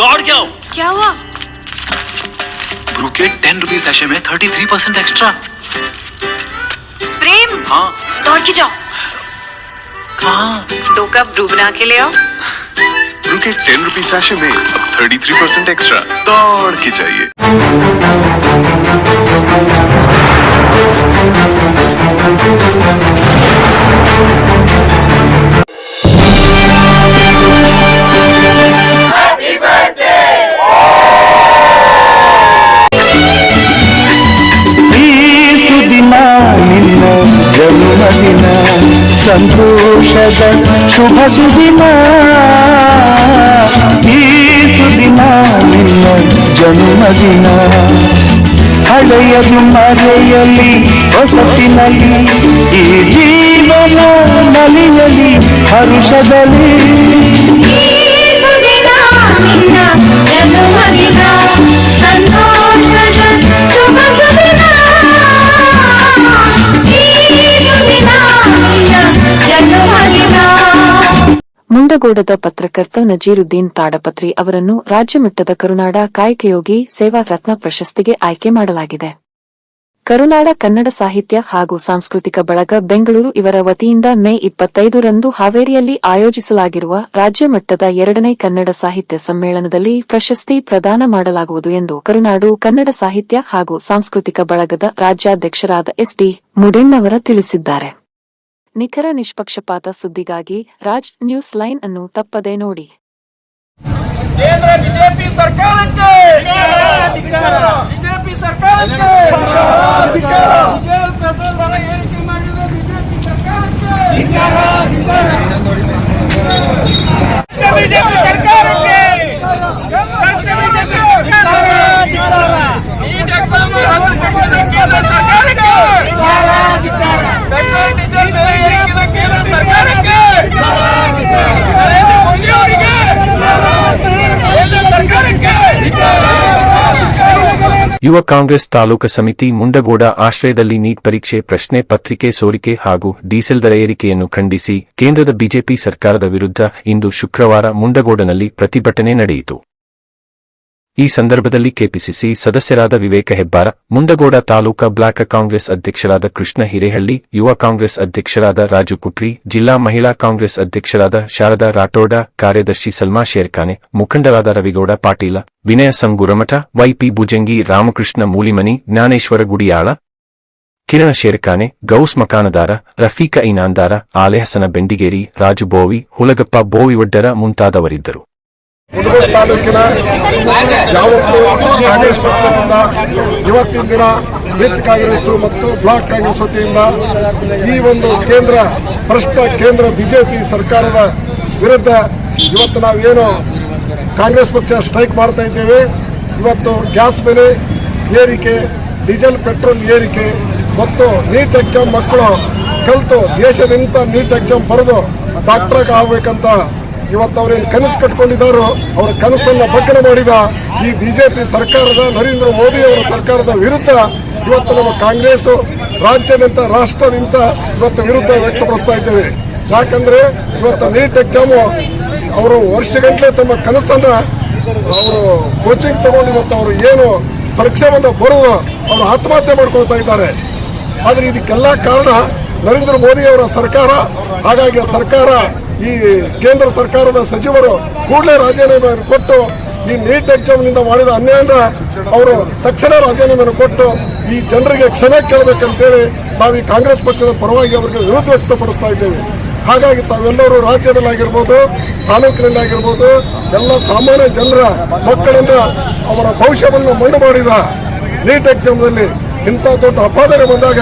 दौड़ क्या हो? क्या हुआ? ब्रू के 10 रुपीज सैशे में 33% एक्स्ट्रा। प्रेम, हाँ दौड़ के जाओ। कहाँ? 2 कप ब्रू बना के ले आओ। ब्रू के 10 रुपीज सैशे में अब 33% एक्स्ट्रा। दौड़ के चाहिए। ಜನ್ಮದಿನ ಸಂತೋಷದ ಶುಭ ಸುದಿನ ಈ ಸುದಿನ ನಿನ್ನ ಜನ್ಮದಿನ ಹಳೆಯದು ಮರೆಯಲಿ ಹೊಸತಿನಲ್ಲಿ ಈ ಜೀವನ ನಲಿಯಲಿ ಹರುಷದಲ್ಲಿ ಮುಂಡಗೋಡದ ಪತ್ರಕರ್ತ ನಜೀರುದ್ದೀನ್ ತಾಡಪತ್ರಿ ಅವರನ್ನು ರಾಜ್ಯ ಮಟ್ಟದ ಕರುನಾಡ ಕಾಯಕಯೋಗಿ ಸೇವಾ ರತ್ನ ಪ್ರಶಸ್ತಿಗೆ ಆಯ್ಕೆ ಮಾಡಲಾಗಿದೆ. ಕರುನಾಡ ಕನ್ನಡ ಸಾಹಿತ್ಯ ಹಾಗೂ ಸಾಂಸ್ಕೃತಿಕ ಬಳಗ ಬೆಂಗಳೂರು ಇವರ ವತಿಯಿಂದ ಮೇ 25ರಂದು ಹಾವೇರಿಯಲ್ಲಿ ಆಯೋಜಿಸಲಾಗಿರುವ ರಾಜ್ಯ ಮಟ್ಟದ 2ನೇ ಕನ್ನಡ ಸಾಹಿತ್ಯ ಸಮ್ಮೇಳನದಲ್ಲಿ ಪ್ರಶಸ್ತಿ ಪ್ರದಾನ ಮಾಡಲಾಗುವುದು ಎಂದು ಕರುನಾಡು ಕನ್ನಡ ಸಾಹಿತ್ಯ ಹಾಗೂ ಸಾಂಸ್ಕೃತಿಕ ಬಳಗದ ರಾಜ್ಯಾಧ್ಯಕ್ಷರಾದ ಎಸ್.ಡಿ. ಮುಡಿಣ್ಣವರ ತಿಳಿಸಿದ್ದಾರೆ. ನಿಖರ ನಿಷ್ಪಕ್ಷಪಾತ ಸುದ್ದಿಗಾಗಿ ರಾಜ್ ನ್ಯೂಸ್ ಲೈನ್ ಅನ್ನು ತಪ್ಪದೇ ನೋಡಿ. ಕೇಂದ್ರ ಬಿಜೆಪಿ ಸರ್ಕಾರಕ್ಕೆ ಡೀಸೆಲ್ ಪೆಟ್ರೋಲ್ ದರ ಏರಿಕೆ ಮಾಡಿದ ಬಿಜೆಪಿ ಸರ್ಕಾರಕ್ಕೆ ನೀಟ್ ಎಕ್ಸಾಮ್ ರದ್ದು ಪಕ್ಷದ ಕೇಂದ್ರ ಸರ್ಕಾರಕ್ಕೆ ಪೆಟ್ರೋಲ್ ಡೀಸೆಲ್ ಬೆಲೆ ಏರಿಕೆದ ಕೇಂದ್ರ ಸರ್ಕಾರಕ್ಕೆ ನರೇಂದ್ರ ಮೋದಿ ಅವರಿಗೆ ಕೇಂದ್ರ ಸರ್ಕಾರಕ್ಕೆ ಯುವ ಕಾಂಗ್ರೆಸ್ ತಾಲೂಕು ಸಮಿತಿ ಮುಂಡಗೋಡ ಆಶ್ರಯದಲ್ಲಿ ನೀಟ್ ಪರೀಕ್ಷೆ ಪ್ರಶ್ನೆ ಪತ್ರಿಕೆ ಸೋರಿಕೆ ಹಾಗೂ ಡೀಸೆಲ್ ದರ ಏರಿಕೆಯನ್ನು ಖಂಡಿಸಿ ಕೇಂದ್ರದ ಬಿಜೆಪಿ ಸರ್ಕಾರದ ವಿರುದ್ಧ ಇಂದು ಶುಕ್ರವಾರ ಮುಂಡಗೋಡನಲ್ಲಿ ಪ್ರತಿಭಟನೆ ನಡೆಯಿತು. ಈ ಸಂದರ್ಭದಲ್ಲಿ ಕೆಪಿಸಿಸಿ ಸದಸ್ಯರಾದ ವಿವೇಕ ಹೆಬ್ಬಾರ, ಮುಂಡಗೋಡ ತಾಲೂಕಾ ಬ್ಲಾಕ್ ಕಾಂಗ್ರೆಸ್ ಅಧ್ಯಕ್ಷರಾದ ಕೃಷ್ಣ ಹಿರೇಹಳ್ಳಿ, ಯುವ ಕಾಂಗ್ರೆಸ್ ಅಧ್ಯಕ್ಷರಾದ ರಾಜು ಕುಟ್ರಿ, ಜಿಲ್ಲಾ ಮಹಿಳಾ ಕಾಂಗ್ರೆಸ್ ಅಧ್ಯಕ್ಷರಾದ ಶಾರದಾ ರಾಠೋಡ, ಕಾರ್ಯದರ್ಶಿ ಸಲ್ಮಾ ಶೇರ್ಖಾನೆ, ಮುಖಂಡರಾದ ರವಿಗೌಡ ಪಾಟೀಲ, ವಿನಯ ಸಂಗುರಮಠ, ವೈಪಿ ಭುಜಂಗಿ, ರಾಮಕೃಷ್ಣ ಮೂಲಿಮನಿ, ಜ್ಞಾನೇಶ್ವರ ಗುಡಿಯಾಳ, ಕಿರಣ ಶೇರ್ಖಾನೆ, ಗೌಸ್ ಮಕಾನದಾರ, ರಫೀಕ ಇನಾಂದಾರ, ಆಲೆಹಸನ ಬೆಂಡಿಗೇರಿ, ರಾಜು ಬೋವಿ, ಹುಲಗಪ್ಪ ಬೋವಿವಡ್ಡರ ಮುಂತಾದವರಿದ್ದರು. ಮುಡಗೋಡ ತಾಲೂಕಿನ ಯಾವತ್ತೂ ಕಾಂಗ್ರೆಸ್ ಪಕ್ಷದಿಂದ ಇವತ್ತಿನ ದಿನ ವಿತ್ ಕಾಂಗ್ರೆಸ್ ಮತ್ತು ಬ್ಲಾಕ್ ಕಾಂಗ್ರೆಸ್ ವತಿಯಿಂದ ಈ ಒಂದು ಕೇಂದ್ರ ಬಿಜೆಪಿ ಸರ್ಕಾರದ ವಿರುದ್ಧ ಇವತ್ತು ನಾವೇನು ಕಾಂಗ್ರೆಸ್ ಪಕ್ಷ ಸ್ಟ್ರೈಕ್ ಮಾಡ್ತಾ ಇದ್ದೇವೆ. ಇವತ್ತು ಗ್ಯಾಸ್ ಬೆಲೆ ಏರಿಕೆ, ಡೀಸೆಲ್ ಪೆಟ್ರೋಲ್ ಏರಿಕೆ ಮತ್ತು ನೀಟ್ ಎಕ್ಸಾಮ್ ಮಕ್ಕಳು ಕಲಿತು ದೇಶದಿಂದ ನೀಟ್ ಎಕ್ಸಾಮ್ ಬರೆದು ಡಾಕ್ಟರ್ ಆಗಬೇಕಂತ ಇವತ್ತು ಅವರೇನು ಕನಸು ಕಟ್ಕೊಂಡಿದ್ದಾರೋ ಅವರ ಕನಸನ್ನು ಭಗ್ನ ಮಾಡಿದ ಈ ಬಿಜೆಪಿ ಸರ್ಕಾರದ ನರೇಂದ್ರ ಮೋದಿ ಅವರ ಸರ್ಕಾರದ ವಿರುದ್ಧ ಇವತ್ತು ನಮ್ಮ ಕಾಂಗ್ರೆಸ್ ರಾಜ್ಯದಿಂದ ರಾಷ್ಟ್ರದಿಂದ ಇವತ್ತು ವಿರುದ್ಧ ವ್ಯಕ್ತಪಡಿಸ್ತಾ ಇದ್ದೇವೆ. ಯಾಕಂದ್ರೆ ಇವತ್ತು ನೀಟ್ ಎಕ್ಸಾಮು ಅವರು ವರ್ಷಗಟ್ಟಲೆ ತಮ್ಮ ಕನಸನ್ನ ಅವರು ಕೋಚಿಂಗ್ ತಗೊಂಡು ಇವತ್ತು ಅವರು ಏನು ಪರೀಕ್ಷೆಯನ್ನು ಬರೆದು ಅವರು ಆತ್ಮಹತ್ಯೆ ಮಾಡ್ಕೊಳ್ತಾ ಇದ್ದಾರೆ. ಆದರೆ ಇದಕ್ಕೆಲ್ಲ ಕಾರಣ ನರೇಂದ್ರ ಮೋದಿ ಅವರ ಸರ್ಕಾರ. ಹಾಗಾಗಿ ಸರ್ಕಾರ ಈ ಕೇಂದ್ರ ಸರ್ಕಾರದ ಸಚಿವರು ಕೂಡಲೇ ರಾಜೀನಾಮೆಯನ್ನು ಕೊಟ್ಟು ಈ ನೀಟ್ ಎಕ್ಸಾಮ್ನಿಂದ ಮಾಡಿದ ಅನ್ಯಾಯದ ಅವರು ತಕ್ಷಣ ರಾಜೀನಾಮೆಯನ್ನು ಕೊಟ್ಟು ಈ ಜನರಿಗೆ ಕ್ಷಮೆ ಕೇಳಬೇಕಂತೇಳಿ ನಾವು ಈ ಕಾಂಗ್ರೆಸ್ ಪಕ್ಷದ ಪರವಾಗಿ ಅವರಿಗೆ ವಿರೋಧ ವ್ಯಕ್ತಪಡಿಸ್ತಾ ಇದ್ದೇವೆ. ಹಾಗಾಗಿ ತಾವೆಲ್ಲರೂ ರಾಜ್ಯದಲ್ಲಾಗಿರ್ಬೋದು, ತಾಲೂಕಿನಲ್ಲಾಗಿರ್ಬೋದು, ಎಲ್ಲ ಸಾಮಾನ್ಯ ಜನರ ಮಕ್ಕಳನ್ನ ಅವರ ಭವಿಷ್ಯವನ್ನು ಮಣ್ಣು ಮಾಡಿದ ನೀಟ್ ಎಕ್ಸಾಮ್ನಲ್ಲಿ ಇಂಥ ದೊಡ್ಡ ಅಪಾದನೆ ಬಂದಾಗ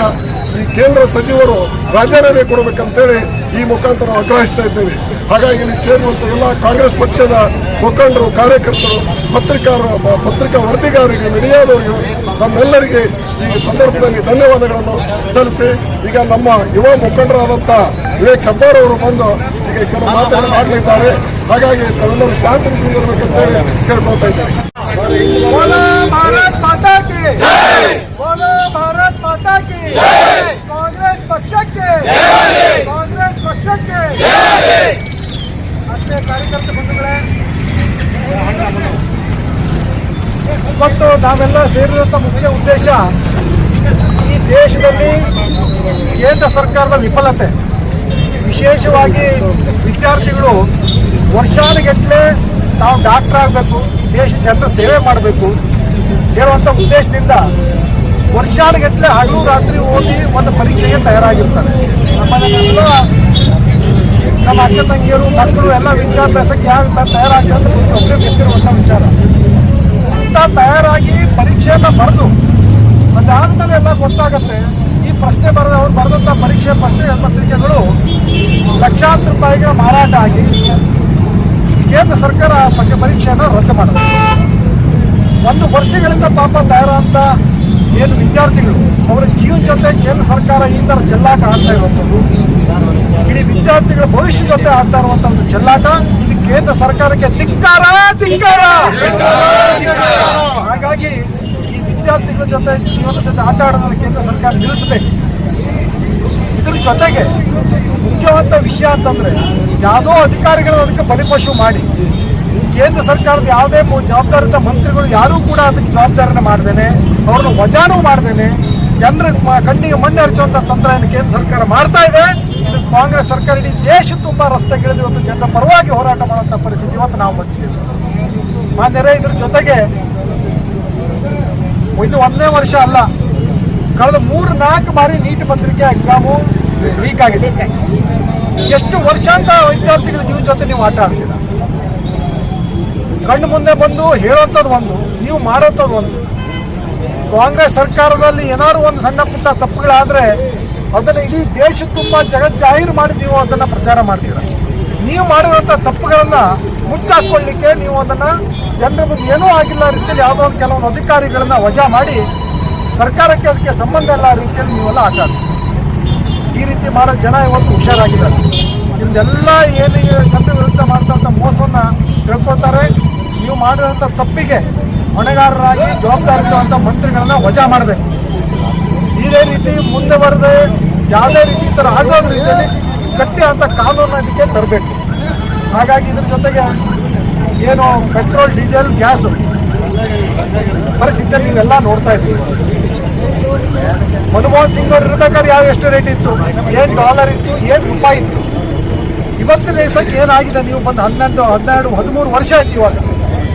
ಈ ಕೇಂದ್ರ ಸಚಿವರು ರಾಜೀನಾಮೆ ಕೊಡಬೇಕಂತೇಳಿ ಈ ಮುಖಾಂತರ ಆಗ್ರಹಿಸ್ತಾ ಇದ್ದೇವೆ. ಹಾಗಾಗಿ ಇಲ್ಲಿ ಸೇರುವಂತ ಎಲ್ಲ ಕಾಂಗ್ರೆಸ್ ಪಕ್ಷದ ಮುಖಂಡರು, ಕಾರ್ಯಕರ್ತರು, ಪತ್ರಿಕಾ ವರದಿಗಾರರಿಗೆ, ಮೀಡಿಯಾದವರಿಗೆ ನಮ್ಮೆಲ್ಲರಿಗೆ ಈ ಸಂದರ್ಭದಲ್ಲಿ ಧನ್ಯವಾದಗಳನ್ನು ಸಲ್ಲಿಸಿ ಈಗ ನಮ್ಮ ಯುವ ಮುಖಂಡರಾದಂಥ ವಿವೇಕ್ ಹೆಬ್ಬಾರ್ ಅವರು ಬಂದು ಈಗ ಕೆಲವು ಮಾತುಗಳನ್ನು ಆಡಲಿದ್ದಾರೆ. ಹಾಗಾಗಿ ತಾವೆಲ್ಲರೂ ಶಾಂತಿ ಇರಬೇಕಂತೇಳಿ ಕೇಳ್ಕೊಳ್ತಾ ಇದ್ದಾರೆ. ಕಾಂಗ್ರೆಸ್ ಪಕ್ಷಕ್ಕೆ ಮತ್ತೆ ಕಾರ್ಯಕರ್ತ ಬಂಧುಗಳೇ, ಇವತ್ತು ನಾವೆಲ್ಲ ಸೇರಿದಂಥ ಮುಖ್ಯ ಉದ್ದೇಶ ಈ ದೇಶದಲ್ಲಿ ಕೇಂದ್ರ ಸರ್ಕಾರದ ವಿಫಲತೆ, ವಿಶೇಷವಾಗಿ ವಿದ್ಯಾರ್ಥಿಗಳು ವರ್ಷಾನುಗಟ್ಟಲೆ ನಾವು ಡಾಕ್ಟರ್ ಆಗಬೇಕು, ಈ ದೇಶ ಜನರ ಸೇವೆ ಮಾಡಬೇಕು ಹೇಳುವಂಥ ಉದ್ದೇಶದಿಂದ ವರ್ಷಾನುಗಟ್ಟಲೆ ಹಗಲು ರಾತ್ರಿ ಓದಿ ಒಂದು ಪರೀಕ್ಷೆಗೆ ತಯಾರಾಗಿರ್ತಾರೆ. ನಮ್ಮನ್ನೆಲ್ಲ ನಮ್ಮ ಅಕ್ಕ ತಂಗಿಯರು ಮಕ್ಕಳು ಎಲ್ಲ ವಿದ್ಯಾಭ್ಯಾಸಕ್ಕೆ ಯಾವ ತಯಾರಾಗಿ ಅಂತ ಒಬ್ಬರೇ ಗೊತ್ತಿರುವಂಥ ವಿಚಾರ. ಇಂಥ ತಯಾರಾಗಿ ಪರೀಕ್ಷೆಯನ್ನು ಬರೆದು ಅದಾದ್ಮೇಲೆ ಎಲ್ಲ ಗೊತ್ತಾಗತ್ತೆ ಈ ಪ್ರಶ್ನೆ ಬರೆದ ಅವ್ರು ಬರೆದಂಥ ಪರೀಕ್ಷೆ ಪತ್ರಿಕೆಗಳು ಲಕ್ಷಾಂತರ ರೂಪಾಯಿಗೆ ಮಾರಾಟ ಆಗಿ ಕೇಂದ್ರ ಸರ್ಕಾರ ಪರೀಕ್ಷೆಯನ್ನು ರದ್ದು ಮಾಡಿದೆ. ಒಂದು ವರ್ಷಗಳಿಂದ ಪಾಪ ತಯಾರಾದಂಥ ಏನು ವಿದ್ಯಾರ್ಥಿಗಳು ಅವರ ಜೀವನ ಜೊತೆ ಕೇಂದ್ರ ಸರ್ಕಾರ ಈ ಥರ ಚೆಲ್ಲಾಟ ಆಡ್ತಾ ಇರುವಂಥದ್ದು, ಇಡೀ ವಿದ್ಯಾರ್ಥಿಗಳ ಭವಿಷ್ಯ ಜೊತೆ ಆಡ್ತಾ ಇರುವಂಥ ಒಂದು ಚೆಲ್ಲಾಟ, ಇದು ಕೇಂದ್ರ ಸರ್ಕಾರಕ್ಕೆ ಧಿಕ್ಕಾರ. ಹಾಗಾಗಿ ಈ ವಿದ್ಯಾರ್ಥಿಗಳ ಜೊತೆ ಜೀವನ ಜೊತೆ ಆಟ ಆಡೋದನ್ನು ಕೇಂದ್ರ ಸರ್ಕಾರ ನಿಲ್ಲಿಸಬೇಕು. ಇದ್ರ ಜೊತೆಗೆ ಮುಖ್ಯವಾದ ವಿಷಯ ಅಂತಂದ್ರೆ ಯಾವುದೋ ಅಧಿಕಾರಿಗಳು ಅದಕ್ಕೆ ಬಲಿಪಶು ಮಾಡಿ ಕೇಂದ್ರ ಸರ್ಕಾರದ ಯಾವುದೇ ಜವಾಬ್ದಾರಿತ ಮಂತ್ರಿಗಳು ಯಾರೂ ಕೂಡ ಅದಕ್ಕೆ ಜವಾಬ್ದಾರಿನ ಮಾಡ್ದೇನೆ, ಅವ್ರನ್ನ ವಜಾನೂ ಮಾಡ್ದೇನೆ ಜನರ ಕಣ್ಣಿಗೆ ಮಣ್ಣು ಹರಿಸುವಂಥ ತಂತ್ರ ಏನು ಕೇಂದ್ರ ಸರ್ಕಾರ ಮಾಡ್ತಾ ಇದೆ. ಇದು ಕಾಂಗ್ರೆಸ್ ಸರ್ಕಾರ ಇಡೀ ದೇಶ ತುಂಬ ರಸ್ತೆಗಿಳಿದು ಇವತ್ತು ಜನರ ಪರವಾಗಿ ಹೋರಾಟ ಮಾಡುವಂಥ ಪರಿಸ್ಥಿತಿ ಇವತ್ತು ನಾವು ಬಂದಿದ್ದೇವೆ ಮಾನ್ಯರೇ. ಇದ್ರ ಜೊತೆಗೆ ಇದು ಒಂದೇ ವರ್ಷ ಅಲ್ಲ, ಕಳೆದ 3-4 ಬಾರಿ ನೀಟ್ ಪತ್ರಿಕೆ ಎಕ್ಸಾಮು ಲೀಕ್ ಆಗಿದೆ. ಎಷ್ಟು ವರ್ಷ ಅಂತ ವಿದ್ಯಾರ್ಥಿಗಳ ಜೀವನ ಜೊತೆ ನೀವು ಆಟ ಆಡ್ತೀರ? ಕಣ್ಣು ಮುಂದೆ ಬಂದು ಹೇಳೋಂಥದ್ದು ಒಂದು, ನೀವು ಮಾಡೋಂಥದ್ದು ಒಂದು. ಕಾಂಗ್ರೆಸ್ ಸರ್ಕಾರದಲ್ಲಿ ಏನಾದ್ರು ಒಂದು ಸಣ್ಣ ಪುಟ್ಟ ತಪ್ಪುಗಳಾದರೆ ಅದನ್ನು ಇಡೀ ದೇಶ ತುಂಬ ಜಾಹೀರು ಮಾಡಿ ನೀವು ಅದನ್ನು ಪ್ರಚಾರ ಮಾಡ್ತೀರ. ನೀವು ಮಾಡಿರುವಂಥ ತಪ್ಪುಗಳನ್ನು ಮುಚ್ಚಾಕೊಳ್ಳಿಕ್ಕೆ ನೀವು ಅದನ್ನು ಜನರ ಮುಂದೆ ಏನೂ ಆಗಿಲ್ಲ ರೀತಿಯಲ್ಲಿ ಯಾವುದೋ ಒಂದು ಕೆಲವೊಂದು ಅಧಿಕಾರಿಗಳನ್ನ ವಜಾ ಮಾಡಿ ಸರ್ಕಾರಕ್ಕೆ ಅದಕ್ಕೆ ಸಂಬಂಧ ಇಲ್ಲ ರೀತಿಯಲ್ಲಿ ನೀವೆಲ್ಲ ಆಟ ಆಡ್ತೀರಿ. ಈ ರೀತಿ ಮಾಡೋ ಜನ ಇವತ್ತು ಹುಷಾರಾಗಿದ್ದಾರೆ. ಇದೆಲ್ಲ ಏನು ಜನರ ವಿರುದ್ಧ ಮಾಡ್ತಂಥ ಮೋಸವನ್ನು ತಿಳ್ಕೊಳ್ತಾರೆ. ನೀವು ಮಾಡಿರೋಂಥ ತಪ್ಪಿಗೆ ಹೊಣೆಗಾರರಾಗಿ ಜವಾಬ್ದಾರಿಯುವಂಥ ಮಂತ್ರಿಗಳನ್ನ ವಜಾ ಮಾಡಬೇಕು. ಇದೇ ರೀತಿ ಮುಂದೆ ಬರದೆ ಯಾವುದೇ ರೀತಿ ಈ ಥರ ಆಗೋದ್ರ ರೀತಿಯಲ್ಲಿ ಗಟ್ಟಿ ಅಂತ ಕಾನೂನು ಇದಕ್ಕೆ ತರಬೇಕು. ಹಾಗಾಗಿ ಇದ್ರ ಜೊತೆಗೆ ಏನು ಪೆಟ್ರೋಲ್, ಡೀಸೆಲ್, ಗ್ಯಾಸು ಪರಿಸ್ಥಿತಿಯಲ್ಲಿ ನೀವೆಲ್ಲ ನೋಡ್ತಾ ಇದ್ದೀವಿ. ಮನಮೋಹನ್ ಸಿಂಗ್ ಅವರು ಇರ್ಬೇಕಾದ್ರೆ ಎಷ್ಟು ರೇಟ್ ಇತ್ತು, ಏನು ಡಾಲರ್ ಇತ್ತು, ಏನು ರೂಪಾಯಿ ಇತ್ತು. ಇವತ್ತಿನ ದಿವಸಕ್ಕೆ ಏನಾಗಿದೆ, ನೀವು ಬಂದು 12, 13 ವರ್ಷ ಆಯ್ತು. ಇವಾಗ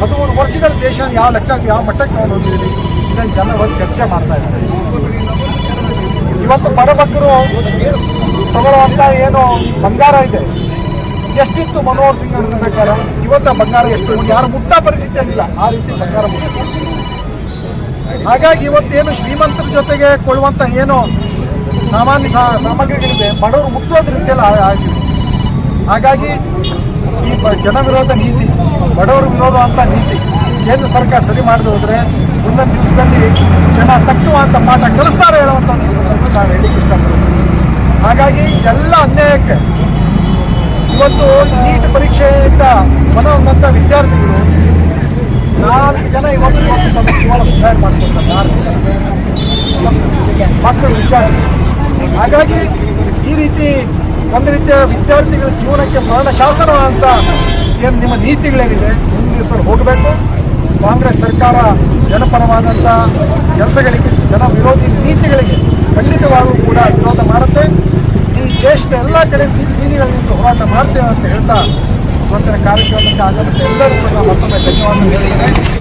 13 ವರ್ಷಗಳ ದೇಶ ಯಾವ ಲೆಕ್ಕಕ್ಕೆ ಯಾವ ಮಟ್ಟಕ್ಕೆ ತಗೊಂಡು ಹೋಗಿದ್ದೀರಿ ಇದನ್ನು ಜನ ಒಂದು ಚರ್ಚೆ ಮಾಡ್ತಾ ಇದ್ದಾರೆ. ಇವತ್ತು ಬಡಬಗ್ಗರು ತಗೊಳ್ಳುವಂಥ ಏನು ಬಂಗಾರ ಇದೆ, ಎಷ್ಟಿತ್ತು ಮನಮೋಹನ್ ಸಿಂಗ್ ಅವರು ಇರ್ಬೇಕಾದ್ರೆ, ಇವತ್ತು ಬಂಗಾರ ಎಷ್ಟು ಯಾರು ಮುಟ್ಟ ಪರಿಸ್ಥಿತಿ ಇಲ್ಲ, ಆ ರೀತಿ ಬಂಗಾರ ಮುಟ್ಟ. ಹಾಗಾಗಿ ಇವತ್ತೇನು ಶ್ರೀಮಂತರ ಜೊತೆಗೆ ಕೊಳ್ಳುವಂಥ ಏನು ಸಾಮಾನ್ಯ ಸಾಮಗ್ರಿಗಳಿದೆ ಬಡವರು ಮುಟ್ಟುವಂಥ ರೀತಿಯಲ್ಲಿ ಆಗಿದೆ. ಹಾಗಾಗಿ ಈ ಜನ ವಿರೋಧ ನೀತಿ, ಬಡವರ ವಿರೋಧ ಅಂತ ನೀತಿ ಕೇಂದ್ರ ಸರ್ಕಾರ ಸರಿ ಮಾಡದೆ ಹೋದರೆ ಮುಂದಿನ ದಿವಸದಲ್ಲಿ ಜನ ತಕ್ಕುವಂಥ ಪಾಠ ಕಲಿಸ್ತಾರೆ ಹೇಳುವಂಥ ಸಂದರ್ಭ ನಾವು ಹೇಳಲಿಕ್ಕೆ ಇಷ್ಟಪಡ್ತೀವಿ. ಹಾಗಾಗಿ ಎಲ್ಲ ಅನ್ಯಾಯಕ್ಕೆ ಇವತ್ತು ನೀಟ್ ಪರೀಕ್ಷೆಯಿಂದ ಮನವಂತ ವಿದ್ಯಾರ್ಥಿಗಳು 4 ಜನ ಇವತ್ತು ತಮ್ಮ ಜೀವನ ಸುಸೈಡ್ ಮಾಡ್ಕೊಳ್ತಾರೆ. 4 ಜನ ಮಕ್ಕಳು ವಿದ್ಯಾರ್ಥಿ. ಹಾಗಾಗಿ ಈ ರೀತಿ ಒಂದು ರೀತಿಯ ವಿದ್ಯಾರ್ಥಿಗಳ ಜೀವನಕ್ಕೆ ಮರಣ ಶಾಸನ ಅಂತ ಏನು ನಿಮ್ಮ ನೀತಿಗಳೇನಿದೆ ಮುಂದಿನ ದಿವಸ ಹೋಗಬೇಕು. ಕಾಂಗ್ರೆಸ್ ಸರ್ಕಾರ ಜನಪರವಾದಂಥ ಕೆಲಸಗಳಿಗೆ, ಜನ ವಿರೋಧಿ ನೀತಿಗಳಿಗೆ ಖಂಡಿತವಾಗೂ ಕೂಡ ವಿರೋಧ ಮಾಡುತ್ತೆ. ಈ ದೇಶದ ಎಲ್ಲ ಕಡೆ ಬೀದಿಗಳಿಂದ ಹೋರಾಟ ಮಾಡ್ತೇವೆ ಅಂತ ಹೇಳ್ತಾ ಇವತ್ತಿನ ಕಾರ್ಯಕ್ರಮಕ್ಕೆ ಆಗಮಿಸಿದ ಎಲ್ಲರೂ ಕೂಡ ಮತ್ತೊಮ್ಮೆ ಧನ್ಯವಾದ ಹೇಳಿದ್ದೇನೆ.